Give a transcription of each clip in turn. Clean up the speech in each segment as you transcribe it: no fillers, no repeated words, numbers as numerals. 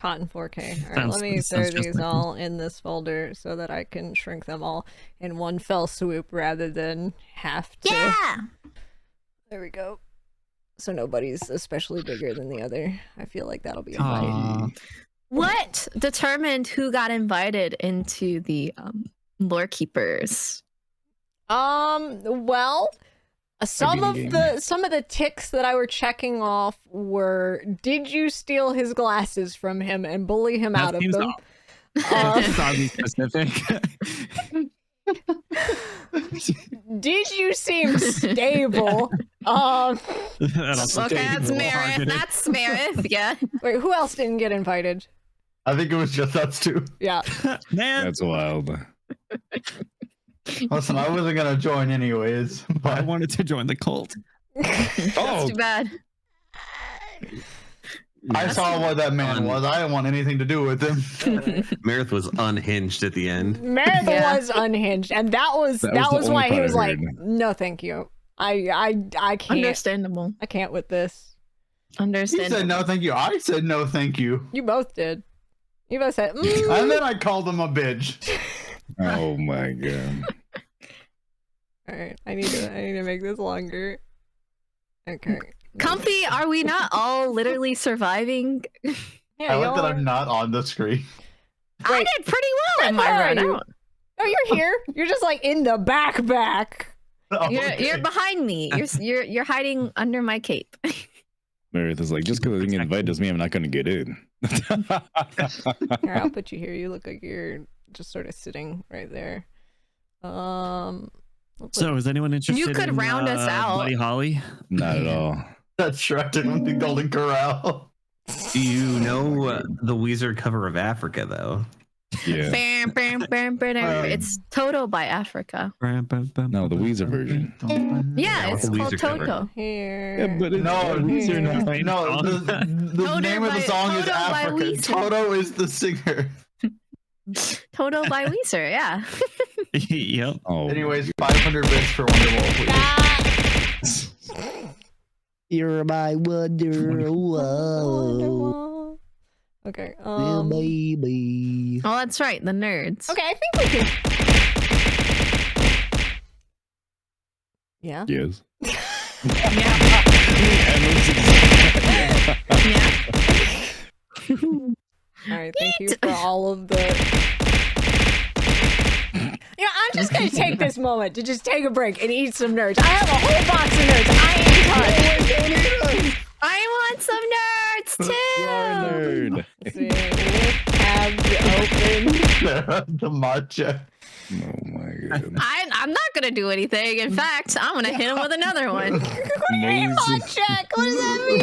Cotton 4K. All right, Sounds- let me sounds throw just these like all in this folder so that I can shrink them all in one fell swoop rather than have to. Yeah. There we go. So nobody's especially bigger than the other. I feel like that'll be a fight. Aw. What determined who got invited into the lore keepers? Well, some of game. the ticks that I were checking off were: did you steal his glasses from him and bully him out of seems them? That seems oddly specific. Did you seem stable? That's Okay, that's Meredith. That's Meredith. Yeah. Wait, who else didn't get invited? I think it was just us two. Yeah. Man, That's wild. Listen, I wasn't gonna join anyways. I But wanted to join the cult. That's too bad. I saw what that man was. I didn't want anything to do with him. Meredith was unhinged at the end. Meredith Yeah. was unhinged, and that was That was the why only he part was I like, heard. "No, thank you. I can't. Understandable. I can't with this." He Understandable. said no, thank you. I said no, thank you. You both did. You both said, And then I called him a bitch. Oh my god. All right, I need to make this longer. Okay. Comfy, are we not all literally surviving? Yeah, I like y'all that are- I'm not on the screen. I did pretty well in my Where are run. I you? don't- Oh, you're here. You're just like in the back. You're behind me. You're hiding under my cape. Meredith is like, just because you invite doesn't mean I'm not gonna get in. Here, I'll put you here. You look like you're just sort of sitting right there. We'll put- So, is anyone interested? could in, round us out. Buddy Holly. Not at all. That's Shrek in the Golden Corral. Do you know the Weezer cover of Africa, though? Yeah. Bam, bam, bam, bam, bam. It's Toto by Africa. No, the Weezer version. Yeah, what's it's the called Weezer cover? Toto. Here. Yeah, but it's No, Weezer now. No, the Toto name of the by- song is Toto by Africa. Weezer. Toto is the singer. Toto by Weezer, yeah. Yep. Oh, Anyways, 500 bits for Wonderwall, please. You're my wonder. Whoa. Okay. Yeah, baby. Oh, that's right, the nerds. Okay, I think we can. Yeah. yes. Yeah. All right. Thank you for all of the. You know, I'm just gonna take this moment to just take a break and eat some nerds. I have a whole box of nerds. I am done. I want some nerds too. You're a nerd. Let's see, with tabs open. The matcha. Oh my god. I'm not gonna do anything. In fact, I'm gonna hit him with another one. Amazing. Mod check. What does that mean?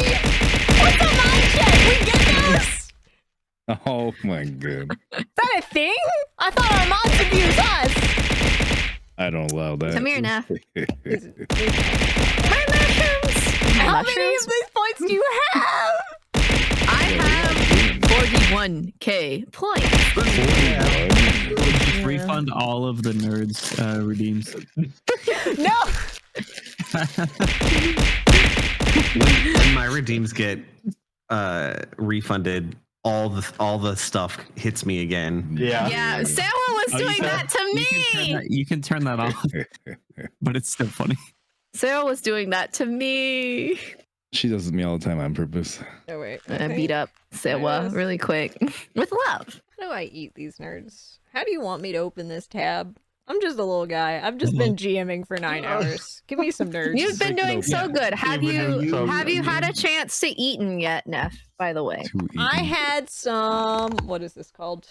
What's a mod check? We get those? Oh my god. Is that a thing? I thought our mods abuse us. I don't allow that. Come here, Neph. My mushrooms. How many mushrooms? of these points do you have? I have 41k points. Just refund all of the nerds redeems. No. When my redeems get refunded, all the stuff hits me again. Yeah. Yeah, Sarah was Oh, you doing can- that to me. You can turn that off, but it's still funny. Sarah was doing that to me. She does it to me all the time on purpose. Oh wait. I beat up Sarah Yes. really quick with love. How do I eat these nerds? How do you want me to open this tab? I'm just a little guy. I've just been GMing for 9 hours. Give me some nerds. You've been doing so good. Have You've been doing you so have good. you had a chance to eat yet, Neff? By the way, I had some. What is this called?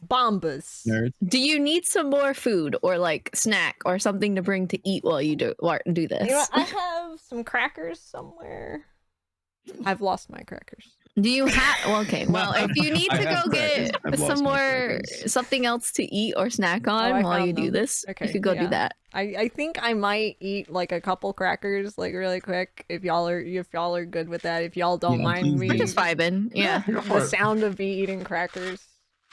Bombas. Nerds. do you need some more food or like snack or something to bring to eat while you do this? You know what? I have some crackers somewhere. I've lost my crackers. Do you have? Well, okay. Well, if you need I to have go get crackers. I've lost some my more crackers. something else to eat or snack on I while you found do them. this, Okay, you could go yeah. do that. I think I might eat like a couple crackers like really quick if y'all are good with that. If y'all don't Yeah, mind please me, We're just vibing. Yeah. Go for the it. sound of me eating crackers,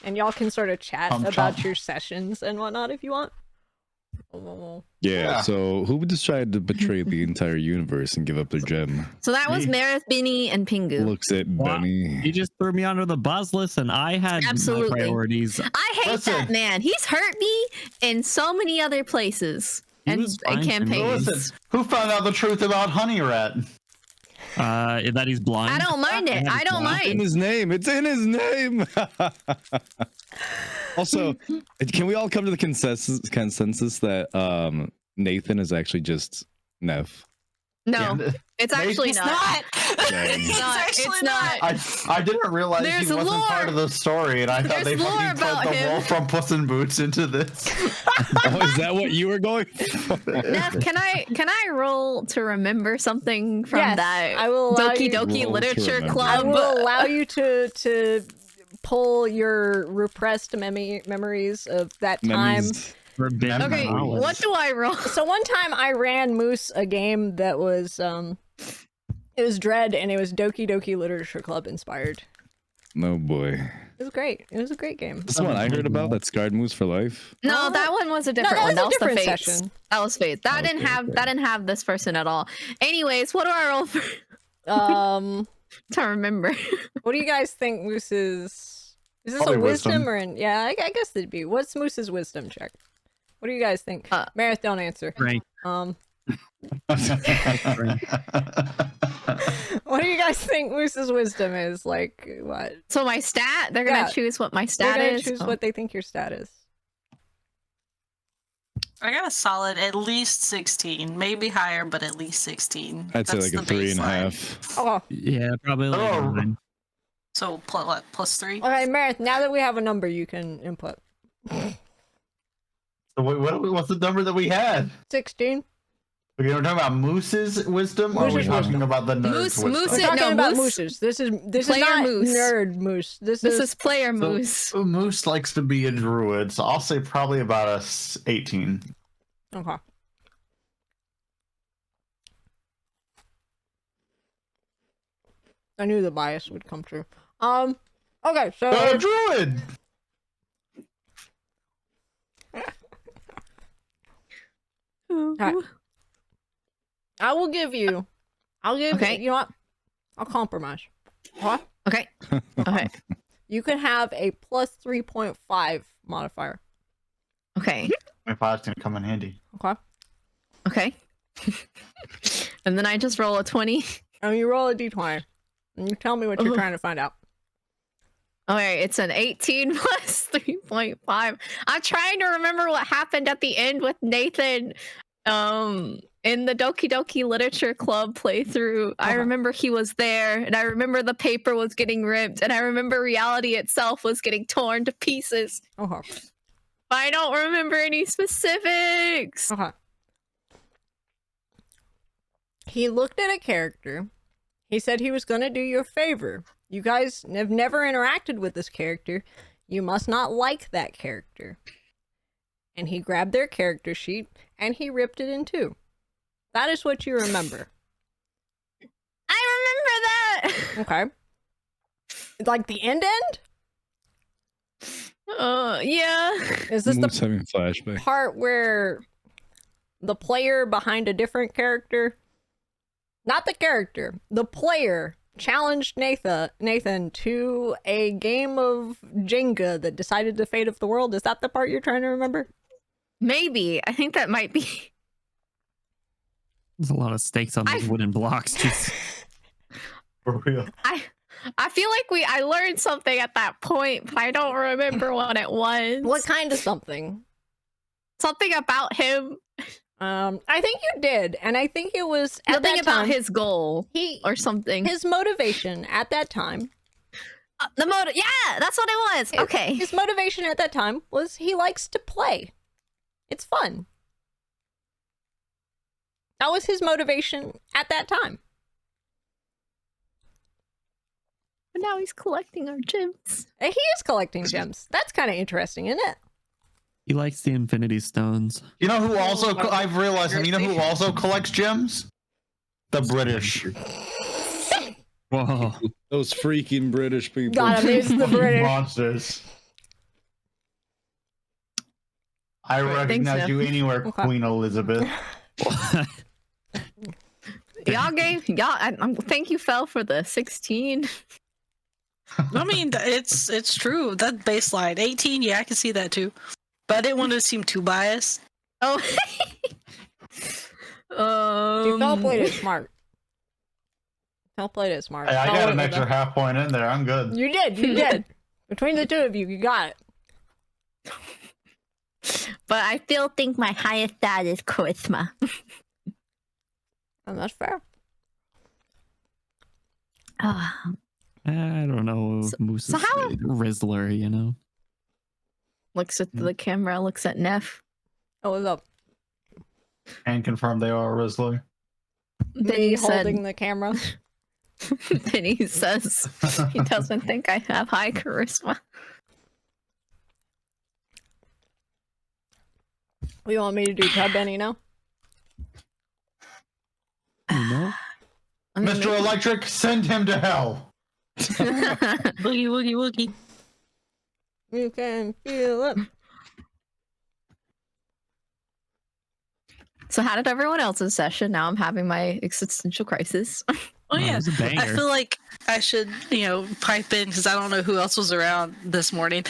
and y'all can sort of chat Chomp, about chomp. your sessions and whatnot if you want. Oh. Yeah, so who decided to betray the entire universe and give up their gem? So that was Me. Marith, Beanie, and Pingu. Looks at Wow. Benny. You just threw me under the buzz list, and I had Absolutely. my priorities. I hate Listen. that man. He's hurt me in so many other places He and was fine to me. campaigns. Listen, who found out the truth about Honey Rat? That he's blind. I don't mind it. I don't It's in mind. his name. It's in his name. Also, can we all come to the consensus that Nathan is actually just Neph? No, Yeah. it's actually It's not. not. Dang. It's not. actually It's not. I didn't realize There's he wasn't lore. part of the story, and I thought they There's lore fucking about put the him. wolf from Puss in Boots into this. Oh, is that what you were going for? Neff, can I roll to remember something from Yes, that I will allow Doki you- Doki Roll to Literature remember. Club? I will allow you to pull your repressed memories of that time. Memories. Forbidden Okay, knowledge. what do I roll? So one time I ran Moose a game that was it was Dread, and it was Doki Doki Literature Club inspired. No boy. It was great. It was a great game. This one I heard about that scarred moose for life. No, that one was a different that one. was a That was different the Fates. session. That was Fates. That Okay, didn't have okay. that didn't have this person at all. Anyways, what do I roll for to remember? What do you guys think Moose's? Is this Probably a wisdom wisdom. or an? Yeah, I guess it'd be. What's Moose's wisdom check? What do you guys think? Marith, don't answer. Frank. What do you guys think Moose's wisdom is? Like what? So my stat, they're gonna Yeah. choose what my They're stat gonna is. choose Oh. what they think your stat is. I got a solid at least 16, maybe higher, but at least 16. I'd say That's like a the 3.5. baseline. Oh, Yeah, probably like Oh. 9. So what? Plus 3. okay, Marith. Now that we have a number, you can input. So what's the number that we had? 16. Okay, we're talking about Moose's wisdom, or are we Moose's talking wisdom. about the nerd's Moose- wisdom? Moose We're is- talking no, about Moose- mooses. This is Player not Moose. nerd moose. This This is player So- moose. Moose likes to be a druid, so I'll say probably about a 18. okay. I knew the bias would come true. Okay, so A druid! Alright. I will give you. Okay. You know what? I'll compromise. What? Okay. Okay. You can have a plus 3.5 modifier. Okay. My five's gonna come in handy. Okay. Okay. And then I just roll a 20. And you roll a d20. And you tell me what you're Ugh. trying to find out. Okay, it's an 18 plus 3.5. I'm trying to remember what happened at the end with Nathan in the Doki Doki Literature Club playthrough. I Uh-huh. remember he was there, and I remember the paper was getting ripped, and I remember reality itself was getting torn to pieces. Okay. But I don't remember any specifics. Okay. He looked at a character. He said he was going to do you a favor. You guys have never interacted with this character. You must not like that character. And he grabbed their character sheet and he ripped it in two. That is what you remember. I remember that. Okay. Like the end? Yeah. Is this Moose the having a flashback. part where the player behind a different character, not the character, the player challenged Nathan to a game of Jenga that decided the fate of the world? Is that the part you're trying to remember? Maybe. I think that might be. There's a lot of stakes on those wooden blocks. Just For real. I feel like I learned something at that point, but I don't remember what it was. What kind of something? Something about him. I think you did, and I think it was at Something that about time, his goal or something. his motivation at that time. Yeah, that's what it was. Okay. His motivation at that time was he likes to play. It's fun. That was his motivation at that time. But now he's collecting our gems. And he is collecting gems. That's kind of interesting, isn't it? he likes the Infinity Stones. You know who also, I've realized, and you know who also collects gems? The British. Whoa. Those freaking British people. Got him. It's the British. Monsters. I recognize you anywhere, Okay. Queen Elizabeth. Thank you, Phel, for the 16. I mean, it's true. That baseline 18. Yeah, I can see that too. But I didn't want to seem too biased. Oh. Phel played it smart. Phel played it smart. Hey, I Phel got went an with extra it. half point in there. I'm good. You did. Between the two of you, you got it. But I still think my highest stat is charisma. And that's fair. Ah. I don't know. Moose so is how- Rizzler, you know. Looks at the camera, looks at Neph. Oh, what's up? And confirm they are Rizzler. Then Me he holding said, the camera. then he says he doesn't think I have high charisma. You want me to do Tub Benny now? You know? I'm gonna Mr. Electric, send him to hell. Woogie, woogie, woogie. You can feel it. So how did everyone else's session? Now I'm having my existential crisis. Oh Wow, yeah, that was a I banger. feel like I should, pipe in because I don't know who else was around this morning.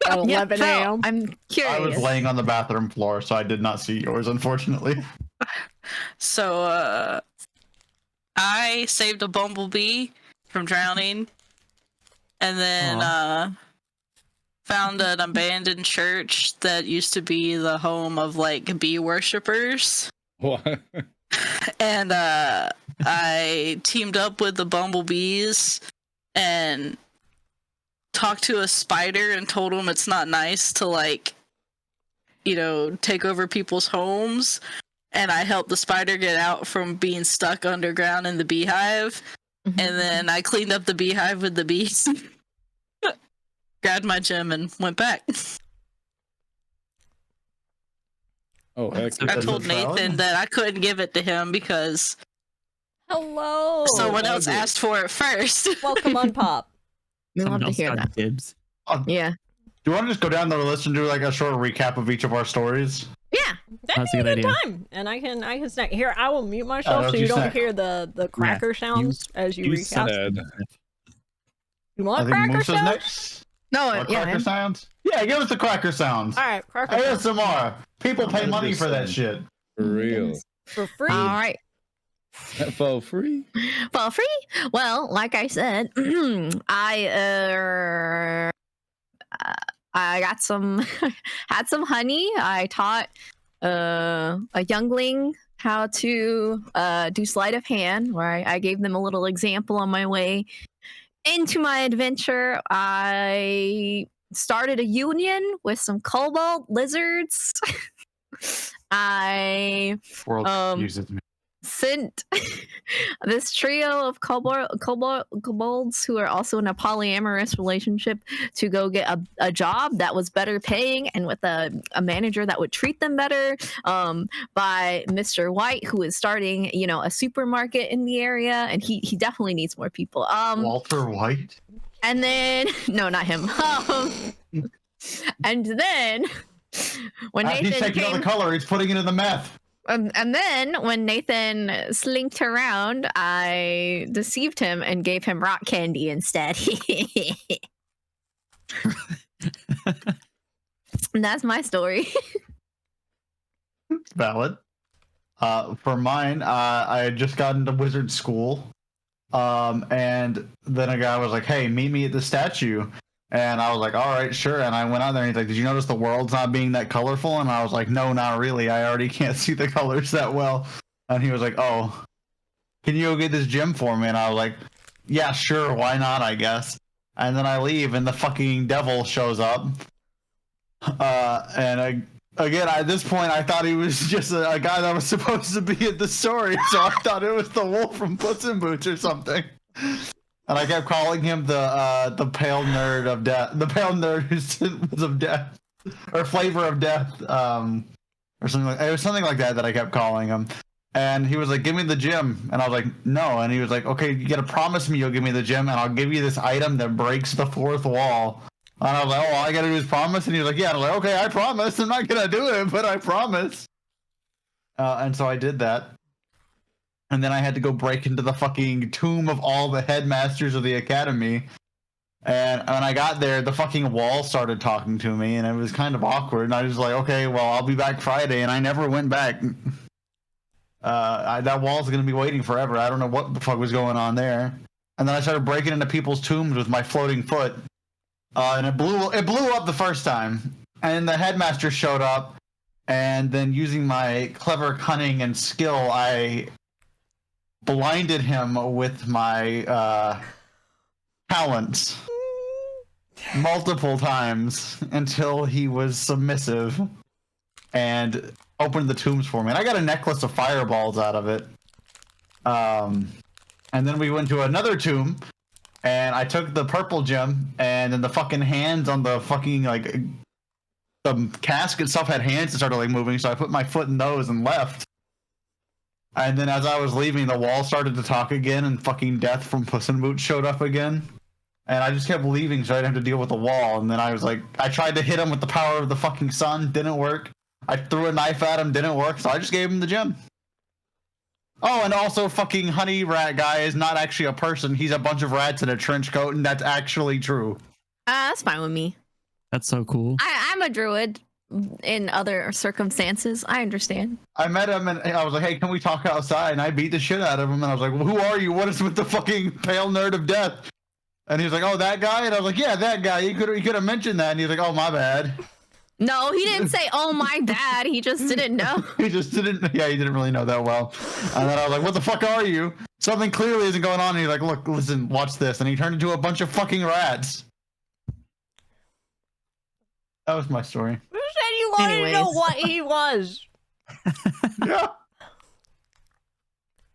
At 11 Phel, a.m. I'm I was curious. laying on the bathroom floor, so I did not see yours, unfortunately. So I saved a bumblebee from drowning, and then found an abandoned church that used to be the home of like bee worshippers. What? And I teamed up with the bumblebees and talked to a spider and told him it's not nice to take over people's homes. And I helped the spider get out from being stuck underground in the beehive. Mhm. And then I cleaned up the beehive with the bees. Grabbed my gem and went back. Oh, heck. So I Is told it valid? Nathan that I couldn't give it to him because Hello. someone else ugly. asked for it first. Welcome on Pop. We love Someone to else hear got that. dibs. Yeah. Do you want to just go down the list and do like a short recap of each of our stories? Yeah. That'd That's be a a good good idea. time. And I can snack. Here, I will mute myself that's so you you don't snack. hear the cracker sounds as you recap. said- You I want think cracker Moose is sounds? next. No, What, yeah. cracker sounds? Yeah, give us the cracker sounds. All right, cracker sounds. ASMR. People pay What money is for that this shit. For real. For free. All right. For free? Well, free. Well, like I said, I got some had some honey. I taught a youngling how to do sleight of hand, where I gave them a little example on my way into my adventure. I started a union with some cobalt lizards. I World uses me. sent this trio of kobolds who are also in a polyamorous relationship to go get a job that was better paying and with a manager that would treat them better, by Mr. White, who is starting a supermarket in the area, and he definitely needs more people. Walter White? And then no, not him. And then when He's Nathan taking all the came, color, he's putting it in the meth. and then when Nathan slinked around, I deceived him and gave him rock candy instead. And that's my story. Valid. For mine, I had just gotten to wizard school. And then a guy was like, hey, meet me at the statue. And I was like, all right, sure. And I went out there and he's like, did you notice the world's not being that colorful? And I was like, no, not really. I already can't see the colors that well. And he was like, oh, can you go get this gem for me? And I was like, yeah, sure. Why not, I guess. And then I leave and the fucking devil shows up. Again, at this point, I thought he was just a guy that was supposed to be at the story. So I thought it was the wolf from Puss in Boots or something. And I kept calling him the pale nerd of death, the pale nerd whose was of death, or flavor of death, or something like it was something like that I kept calling him. And he was like, "Give me the gem," and I was like, "No." And he was like, "Okay, you gotta promise me you'll give me the gem, and I'll give you this item that breaks the fourth wall And I was like, oh, all I gotta do is promise. And he was like, yeah. And I was like, okay, I promise. I'm not gonna do it, but I promise. And so I did that. And then I had to go break into the fucking tomb of all the headmasters of the academy. And when I got there, the fucking wall started talking to me, and it was kind of awkward. And I was like, okay, well, I'll be back Friday. And I never went back. That wall's going to be waiting forever. I don't know what the fuck was going on there. And then I started breaking into people's tombs with my floating foot. And it blew up the first time. And the headmaster showed up. And then using my clever cunning and skill, I blinded him with my talents multiple times until he was submissive and opened the tombs for me. And I got a necklace of fireballs out of it. And then we went to another tomb, and I took the purple gem, and then the fucking hands on the fucking, like, the casket stuff had hands that started, like, moving, so I put my foot in those and left. And then as I was leaving, the wall started to talk again, and fucking Death from Puss in Boots showed up again. And I just kept leaving so I didn't have to deal with the wall. And then I was like, I tried to hit him with the power of the fucking sun, didn't work. I threw a knife at him, didn't work, so I just gave him the gem. Oh, and also fucking honey rat guy is not actually a person. He's a bunch of rats in a trench coat, and that's actually true. That's fine with me. That's so cool. I'm a druid in other circumstances. I understand. I met him, and I was like, hey, can we talk outside? And I beat the shit out of him, and I was like, well, who are you? What is with the fucking pale nerd of death? And he was like, oh, that guy? And I was like, yeah, that guy. You could have mentioned that. And he was like, oh, my bad. No, he didn't say, oh, my bad. He just didn't know. He didn't really know that well. And then I was like, what the fuck are you? Something clearly isn't going on. And he's like, look, listen, watch this. And he turned into a bunch of fucking rats. That was my story. Who said you wanted to know what he was? Yeah.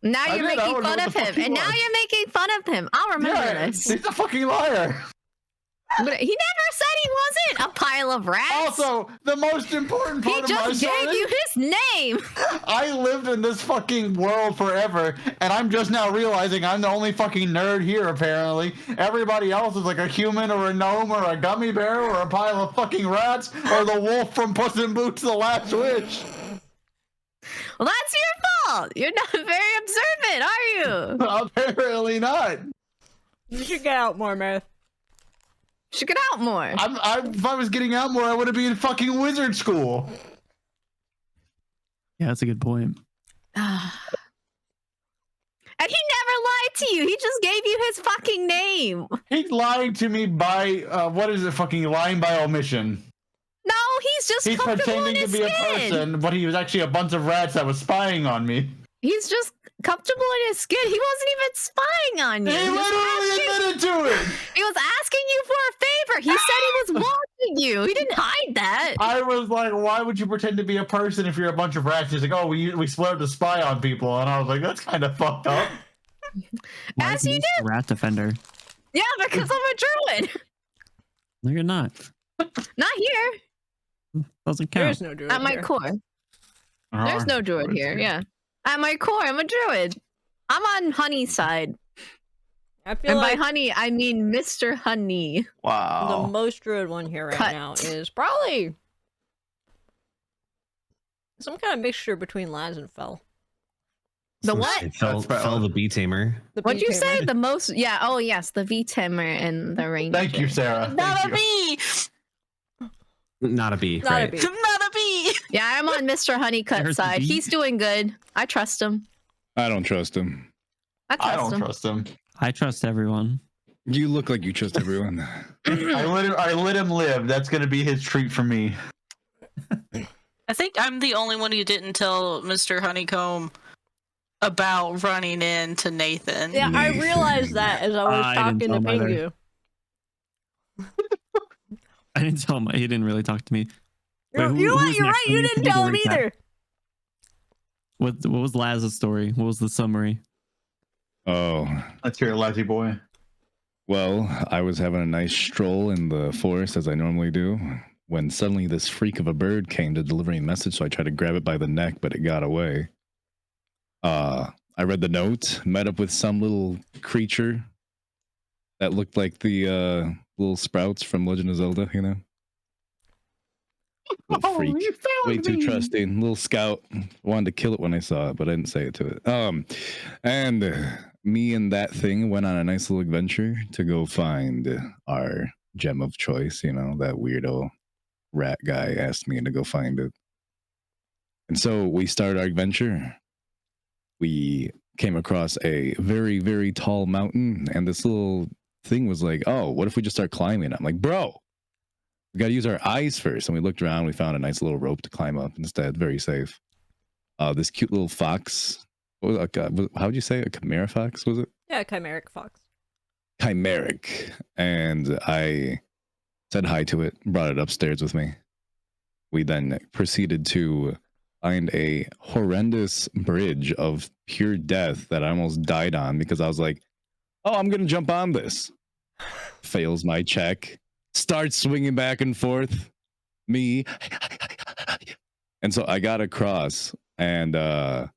Now you're making fun of him. And now you're making fun of him. I'll remember this. He's a fucking liar. But he never said he wasn't a pile of rats. Also, the most important part of my story. He just gave you his name. I lived in this fucking world forever, and I'm just now realizing I'm the only fucking nerd here, apparently. Everybody else is like a human or a gnome or a gummy bear or a pile of fucking rats or the wolf from Puss in Boots the Last Witch. Well, that's your fault. You're not very observant, are you? Apparently not. You should get out more, man. Should get out more. If I was getting out more, I would have been in fucking wizard school. Yeah, that's a good point. And he never lied to you. He just gave you his fucking name. He's lying to me by, what is it, fucking lying by omission. No, he's pretending to be skin. a person, but he was actually a bunch of rats that was spying on me. He's just comfortable in his skin. He wasn't even spying on you. He literally admitted to it. He was asking you for a favor. He said he was watching you. He didn't hide that. I was like, why would you pretend to be a person if you're a bunch of rats? He's like, oh, we split up to spy on people. And I was like, that's kind of fucked up. As you do. Rat defender. Yeah, because I'm a druid. No, you're not. Not here. Doesn't count. There's no druid At my here. core. There's no druid here, yeah. At my core, I'm a druid. I'm on Honey's side. I feel And like by Honey, I mean Mr. Honey. Wow. the most druid one here right Cut. now is probably some kind of mixture between Laz and Phel. The what? Phel the bee tamer. The What'd you bee say? tamer. The most? Yeah. Oh, yes. The vtuber and the ranger. Thank you, Sarah. Not Thank a you. bee. Not a bee. Not right. a bee. Not a bee. Yeah, I'm on Mr. I Honeycutt heard the side. bee. He's doing good. I trust him. I don't trust him. I I trust don't him. trust him. I trust everyone. You look like you trust everyone. I let him live. That's going to be his treat for me. I think I'm the only one who didn't tell Mr. Honeycomb about running into Nathan. Yeah, I realized that as I was I didn't talking to tell him either. Pingu. I didn't tell him. He didn't really talk to me. Wait, You know what? who's You're next? right. You Can didn't do tell the him recap? either. What was Laz's story? What was the summary? Oh, Let's hear it, Lazy boy. well, I was having a nice stroll in the forest as I normally do, when suddenly this freak of a bird came to deliver me a message, so I tried to grab it by the neck, but it got away. I read the note, met up with some little creature that looked like the little sprouts from Legend of Zelda, you know. Little freak. you found Way too me. trusting. Little scout. Wanted to kill it when I saw it, but I didn't say it to it. And me and that thing went on a nice little adventure to go find our gem of choice. You know, that weirdo rat guy asked me to go find it. And so we started our adventure. We came across a very, very tall mountain, and this little thing was like, oh, what if we just start climbing? I'm like, bro, we got to use our eyes first. And we looked around, we found a nice little rope to climb up instead. Very safe. This cute little fox. How would you say it? A chimera fox, was it? Yeah, chimeric fox. Chimeric. And I said hi to it, brought it upstairs with me. We then proceeded to find a horrendous bridge of pure death that I almost died on because I was like, oh, I'm going to jump on this. Fails my check. Starts swinging back and forth. Me. And so I got across, and I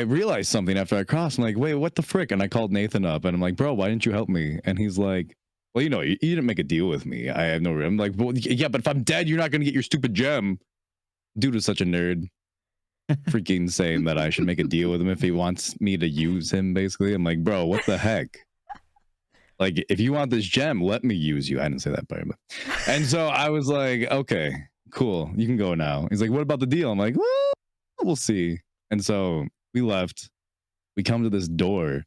realized something after I crossed. I'm like, wait, what the frick? And I called Nathan up, and I'm like, bro, why didn't you help me? And he's like, well, you know, you didn't make a deal with me. I have no. I'm like, well, yeah, but if I'm dead, you're not going to get your stupid gem. Dude is such a nerd. Freaking saying that I should make a deal with him if he wants me to use him, basically. I'm like, bro, what the heck? Like, if you want this gem, let me use you. I didn't say that part, but. And so I was like, okay, cool, you can go now. He's like, what about the deal? I'm like, well, we'll see. And so we left. We come to this door,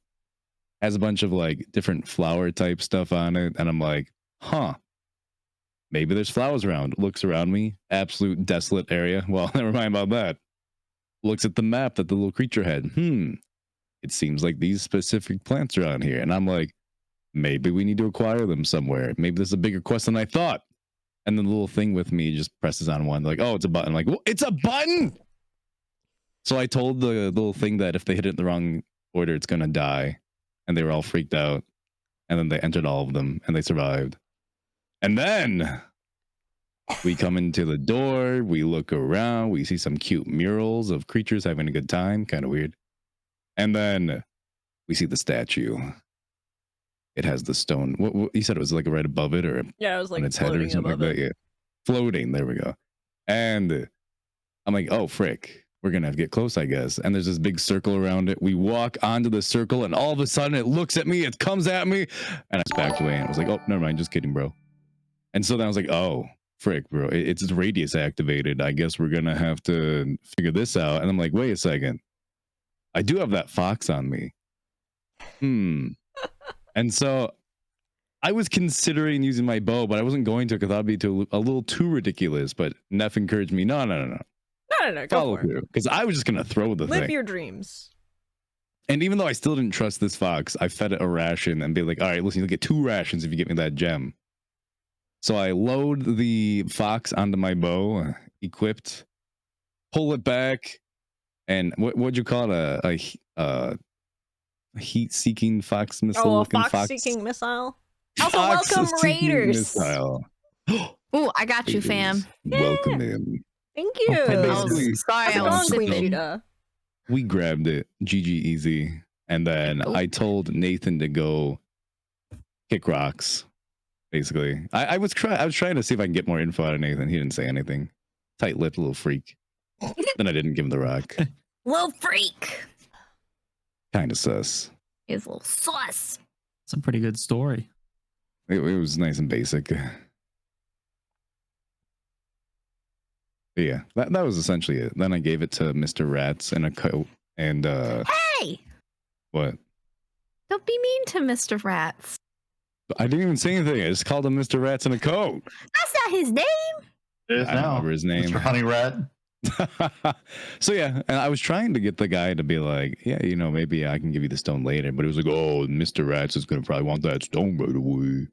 has a bunch of like different flower type stuff on it, and I'm like, huh, maybe there's flowers around. Looks around me, absolute desolate area. Well, never mind about that. Looks at the map that the little creature had. It seems like these specific plants are on here. And I'm like, maybe we need to acquire them somewhere. Maybe this is a bigger quest than I thought. And then the little thing with me just presses on one. Like, oh, it's a button. I'm like, well, it's a button! So I told the little thing that if they hit it in the wrong order, it's going to die. And they were all freaked out. And then they entered all of them, and they survived. And then we come into the door, we look around, we see some cute murals of creatures having a good time. Kind of weird. And then we see the statue. It has the stone. What you said it was like right above it, or Yeah, it was like on its head or something like that. Yeah, floating. There we go. And I'm like, oh frick, we're gonna have to get close, I guess. And there's this big circle around it. We walk onto the circle, and all of a sudden it looks at me. It comes at me, and I just backed away. And I was like, oh, never mind, just kidding, bro. And so then I was like, oh frick, bro, it's radius activated. I guess we're gonna have to figure this out. And I'm like, wait a second, I do have that fox on me. And so I was considering using my bow, but I wasn't going to because that'd be a little too ridiculous. But Neph encouraged me, no, No, go follow for it. through, because I was just gonna throw the Live thing. your dreams. And even though I still didn't trust this fox, I fed it a ration and be like, all right, listen, you'll get 2 rations if you get me that gem. So I load the fox onto my bow, equipped, pull it back, and what'd you call it? A heat-seeking fox missile? Oh, a fox-seeking missile. Also, welcome Raiders. Missile. Ooh, I got you, fam. Welcome in. Thank you. Basically, Sorry, How's it I going, was Queen sleeping. Cheetah? we grabbed it, GG easy, and then I told Nathan to go kick rocks. Basically, I was trying to see if I can get more info out of Nathan. He didn't say anything. Tight-lipped little freak. Then I didn't give him the rock. Little freak. Kind of sus. He's a little sus. It's a pretty good story. It was nice and basic. But yeah, that was essentially it. Then I gave it to Mr. Rats in a coat, and Hey! what? Don't be mean to Mr. Rats. I didn't even say anything. I just called him Mr. Rats in a coat. That's not his name. It is I don't now. remember his name. Mr. Honey Rat. So yeah, and I was trying to get the guy to be like, yeah, you know, maybe I can give you the stone later, but he was like, oh, Mr. Rats is gonna probably want that stone right away.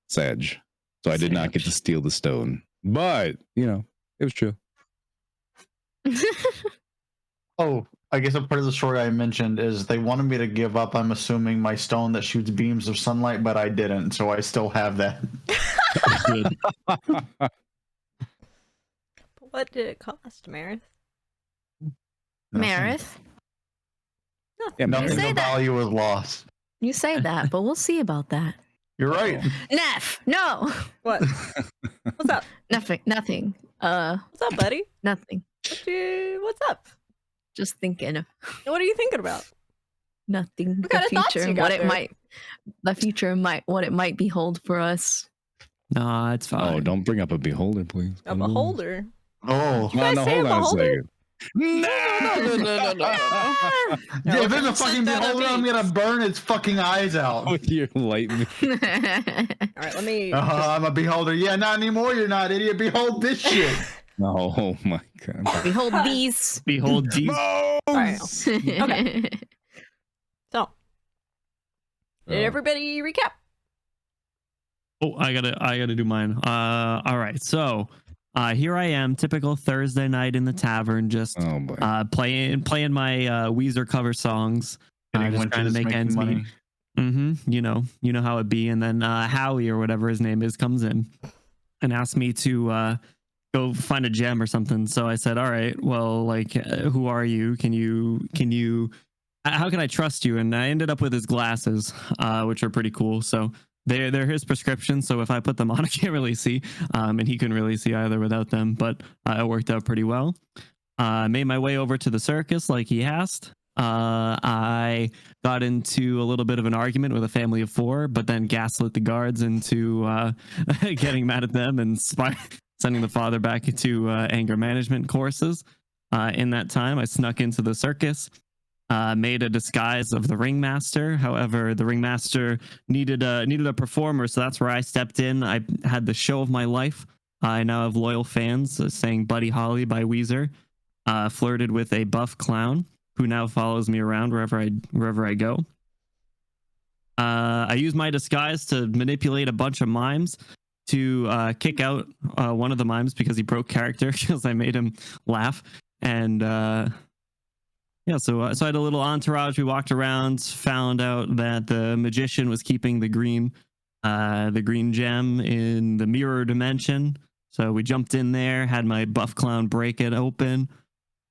Sag. So I did not get to steal the stone, but you know, it was true. Oh, I guess a part of the story I mentioned is they wanted me to give up, I'm assuming, my stone that shoots beams of sunlight, but I didn't, so I still have that. Good. What did it cost, Marith? Marith. Yeah, Nothing Say of that. value was lost. You say that, but we'll see about that. You're right. Neph, no. What? What's up? Nothing. What's up, buddy? Nothing. What's up? Just thinking. What are you thinking about? Nothing. What kind of thoughts you got there? What it might behold for us. No, it's fine. Oh, don't bring up a beholder, please. A beholder. Oh. You guys say a beholder? second. No. Yeah, if there's a fucking beholder, I'm gonna burn its fucking eyes out. With your light. All right, let me. I'm a beholder. Yeah, not anymore. You're not, idiot. Behold this shit. Oh my god. Behold these. Behold these. All right. Okay. So, did Oh. everybody recap? Oh, I gotta do mine. All right. So, here I am, typical Thursday night in the tavern, just Oh boy. playing my Weezer cover songs. Just trying to make ends meet. You know how it be. And then Howie or whatever his name is comes in and asks me to go find a gem or something. So I said, all right, well, like, who are you? Can you? How can I trust you? And I ended up with his glasses, which are pretty cool. So they're his prescription. So if I put them on, I can't really see, and he couldn't really see either without them. But it worked out pretty well. Made my way over to the circus like he asked. I got into a little bit of an argument with a family of 4, but then gaslit the guards into getting mad at them and sending the father back into anger management courses. In that time, I snuck into the circus. Made a disguise of the ringmaster. However, the ringmaster needed a performer, so that's where I stepped in. I had the show of my life. I now have loyal fans sang Buddy Holly by Weezer. Flirted with a buff clown who now follows me around wherever I go. I used my disguise to manipulate a bunch of mimes to kick out one of the mimes because he broke character because I made him laugh. And so I had a little entourage. We walked around, found out that the magician was keeping the green gem in the mirror dimension. So we jumped in there, had my buff clown break it open.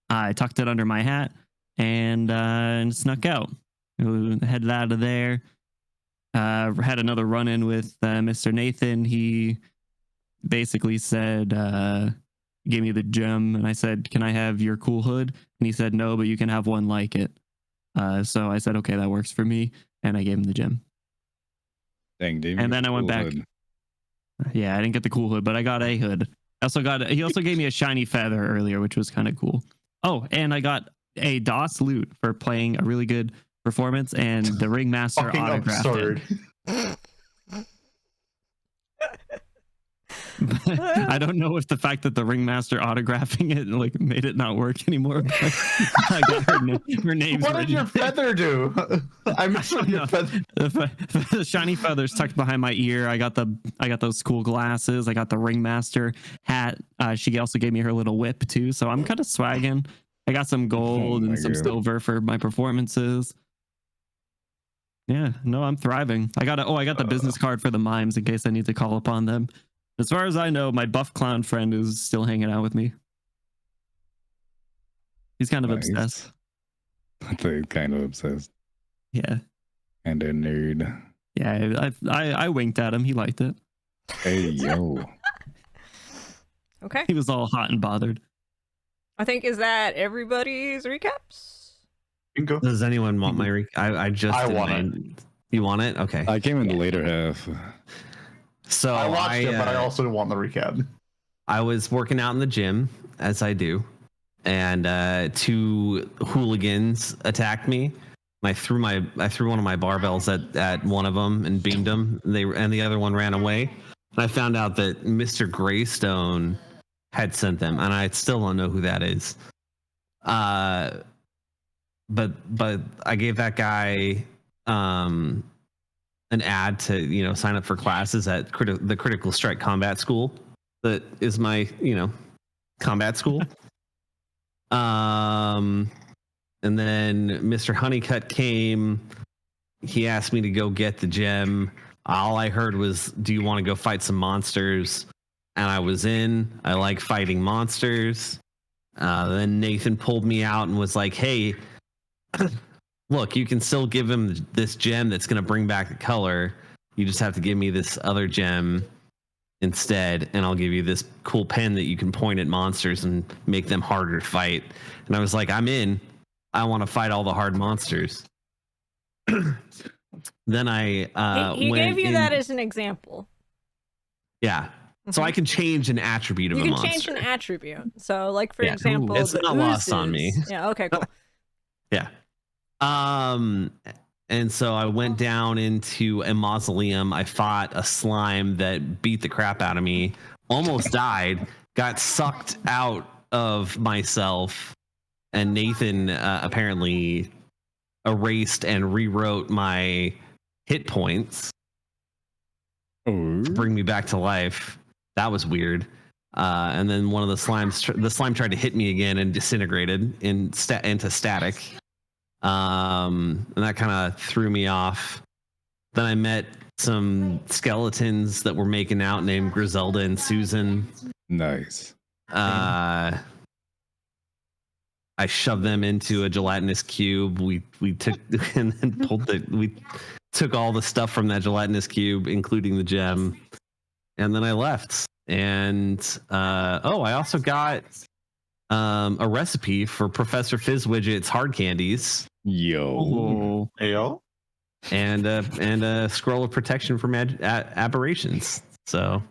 I tucked it under my hat and snuck out. Headed out of there. Had another run-in with Mr. Nathan. He basically said, gave me the gem, and I said, can I have your cool hood? And he said, no, but you can have one like it. So I said, okay, that works for me. And I gave him the gem. Dang, David. And then I went back. Yeah, I didn't get the cool hood, but I got a hood. He also gave me a shiny feather earlier, which was kind of cool. Oh, and I got a DOS loot for playing a really good performance and the ringmaster Fucking autographed absurd. it. I don't know if the fact that the ringmaster autographing it like made it not work anymore. But I got her name's What did your feather do? I missed your feather. The shiny feathers tucked behind my ear. I got those cool glasses. I got the ringmaster hat. She also gave me her little whip too. So I'm kind of swagging. I got some gold and some silver for my performances. Yeah, no, I'm thriving. I got the business card for the mimes in case I need to call upon them. As far as I know, my buff clown friend is still hanging out with me. He's kind of obsessed. They're kind of obsessed. Yeah. And a nerd. Yeah, I winked at him. He liked it. Hey, yo. Okay. He was all hot and bothered. I think is that everybody's recaps? Bingo. Does anyone want my I I want it. You want it? Okay. I came in the later half. So I watched it, but I also want the recap. I was working out in the gym, as I do, and 2 hooligans attacked me. I threw one of my barbells at one of them and beamed them. And the other one ran away. And I found out that Mr. Greystone had sent them, and I still don't know who that is. But I gave that guy an ad to sign up for classes at the Critical Strike Combat School. That is my combat school. And then Mr. Honeycutt came. He asked me to go get the gem. All I heard was, do you want to go fight some monsters? And I was in. I like fighting monsters. Then Nathan pulled me out and was like, hey, look, you can still give him this gem that's going to bring back the color. You just have to give me this other gem instead, and I'll give you this cool pen that you can point at monsters and make them harder to fight. And I was like, I'm in. I want to fight all the hard monsters. Then I he went gave you in, that as an example. Yeah. So I can change an attribute of you a can monster. change an attribute. So, like for Yeah. example, It's the not lost on me. oozes- Yeah. Okay. Cool. Yeah. And so I went down into a mausoleum. I fought a slime that beat the crap out of me, almost died, got sucked out of myself, and Nathan apparently erased and rewrote my hit points to bring me back to life. That was weird. And then one of the slime tried to hit me again and disintegrated into static. And that kind of threw me off. Then I met some skeletons that were making out named Griselda and Susan. Nice. I shoved them into a gelatinous cube. We took and then we took all the stuff from that gelatinous cube, including the gem, and then I left. And I also got a recipe for Professor Fizzwidget's hard candies. Yo. Ayo. And a scroll of protection from aberrations. So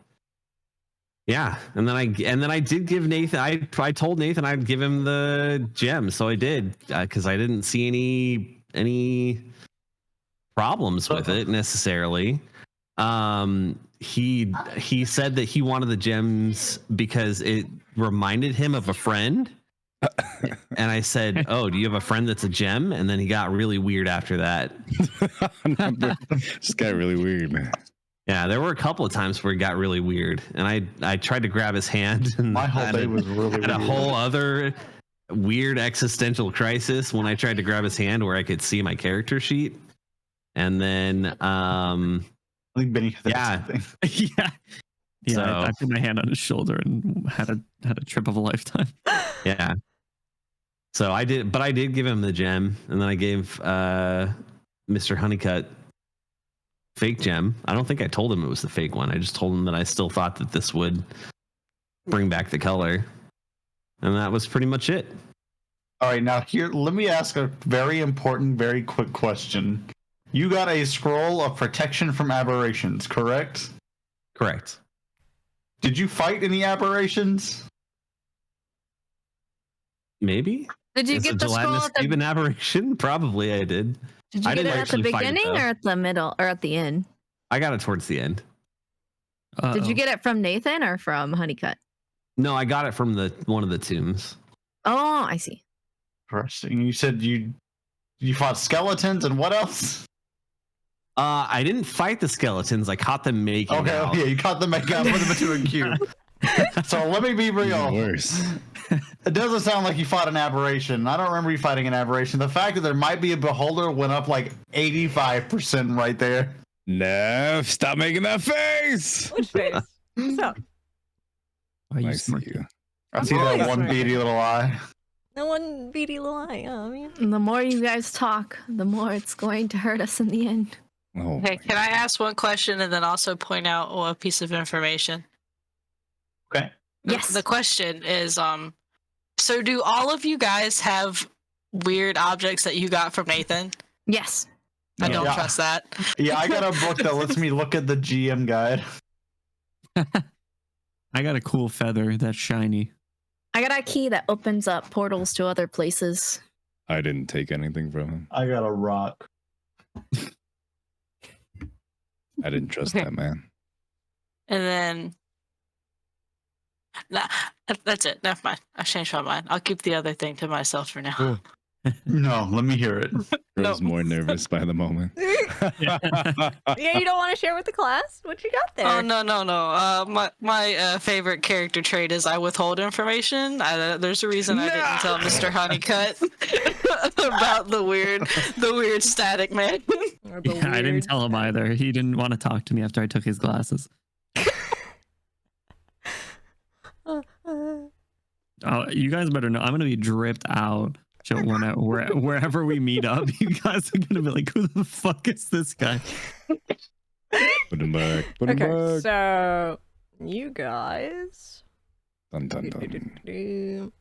yeah, and then I did give Nathan. I told Nathan I'd give him the gem, so I did because I didn't see any problems with it necessarily. He said that he wanted the gems because it reminded him of a friend. And I said, "Oh, do you have a friend that's a gem?" And then he got really weird after that. Just got really weird, man. Yeah, there were a couple of times where he got really weird, and I tried to grab his hand. And My whole day was really had weird. a whole other weird existential crisis when I tried to grab his hand where I could see my character sheet. And then, I think Benny had that yeah. same thing. Yeah, So- I put my hand on his shoulder and had a trip of a lifetime. Yeah. So I did give him the gem, and then I gave Mr. Honeycutt fake gem. I don't think I told him it was the fake one. I just told him that I still thought that this would bring back the color. And that was pretty much it. All right, now here, let me ask a very important, very quick question. You got a scroll of protection from aberrations, correct? Correct. Did you fight any aberrations? Maybe? Did you Is get a the scroll gelatinous at the cube an aberration? Probably I did. Did you I get didn't it at the actually fight it, beginning though. or at the middle or at the end? I got it towards the end. Did you get it from Nathan or from Honeycutt? No, I got it from one of the tombs. Oh, I see. Interesting. You said you fought skeletons and what else? I didn't fight the skeletons. I caught them making Okay, out. yeah, you caught them making out with them into a cube. So let me be real. Worse. It doesn't sound like you fought an aberration. I don't remember you fighting an aberration. The fact that there might be a beholder went up like 85% right there. Neph, stop making that face. Which face? What's up? Why are you I see smirking? you. I see always that one right. beady little eye. No one beady little eye. Oh man. The more you guys talk, the more it's going to hurt us in the end. Oh, Okay, can I ask one question and then also point out a piece of information? Okay. Yes. The question is, so do all of you guys have weird objects that you got from Nathan? Yes. I don't Yeah. trust that. Yeah, I got a book that lets me look at the GM guide. I got a cool feather that's shiny. I got a key that opens up portals to other places. I didn't take anything from him. I got a rock. I didn't trust Okay. that man. And then, nah, that's it. Never mind. I changed my mind. I'll keep the other thing to myself for now. No, let me hear it. No. I was more nervous by the moment. Yeah, you don't want to share with the class? What you got there? Oh no. My favorite character trait is I withhold information. There's a reason I didn't tell Mr. Honeycutt about the weird static man. Or the Yeah, I didn't weird- tell him either. He didn't want to talk to me after I took his glasses. Oh, you guys better know. I'm gonna be dripped out Wherever we meet up, you guys are gonna be like, "Who the fuck is this guy?" Put him back. Put him Okay, back. so you guys. Dun, dun, dun.